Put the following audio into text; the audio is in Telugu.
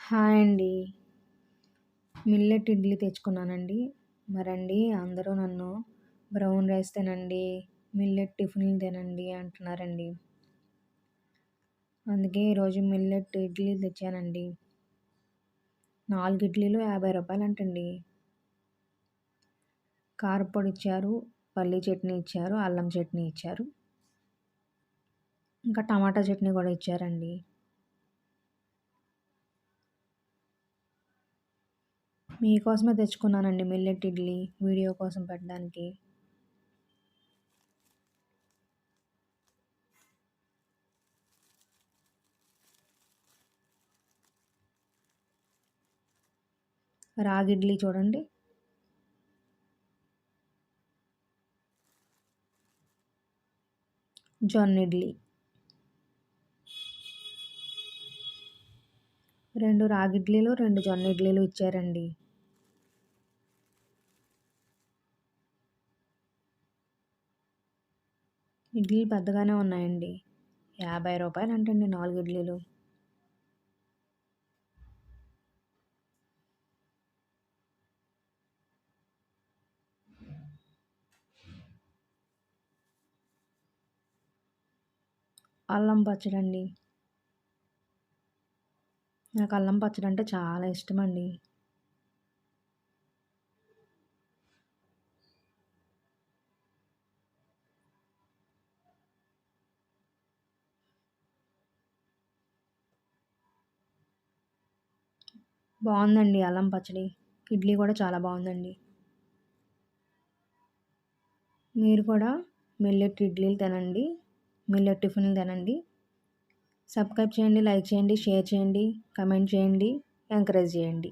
హాయ్ అండి. మిల్లెట్ ఇడ్లీ తెచ్చుకున్నానండి. మరండి అందరూ నన్ను బ్రౌన్ రైస్ తినండి, మిల్లెట్ టిఫిన్‌లు తినండి అంటున్నారండి. అందుకే ఈరోజు మిల్లెట్ ఇడ్లీ తెచ్చానండి. 4 ఇడ్లీలు రూ. 50 అంటండి. కారప్పొడి ఇచ్చారు, పల్లీ చట్నీ ఇచ్చారు, అల్లం చట్నీ ఇచ్చారు. ఇంకా టమాటా చట్నీ కూడా ఇచ్చారండి. మీకోసమే తెచ్చుకున్నానండి మిల్లెట్ ఇడ్లీ వీడియో కోసం పెట్టడానికి. రాగి ఇడ్లీ చూడండి. జొన్న ఇడ్లీ. 2 రాగి ఇడ్లీలు, 2 జొన్న ఇడ్లీలు ఇచ్చారండి. ఇడ్లీలు పెద్దగానే ఉన్నాయండి. రూ. 50 అంటండి 4 ఇడ్లీలు. అల్లం పచ్చడండి. నాకు అల్లం పచ్చడి అంటే చాలా ఇష్టమండి. బావుందండి అల్లం పచ్చడి. ఇడ్లీ కూడా చాలా బావుందండి. మీరు కూడా మిల్లెట్ ఇడ్లీలు తినండి. మిల్లెట్ టిఫిన్‌లు తినండి. సబ్స్క్రైబ్ చేయండి, లైక్ చేయండి, షేర్ చేయండి, కామెంట్ చేయండి, ఎంకరేజ్ చేయండి.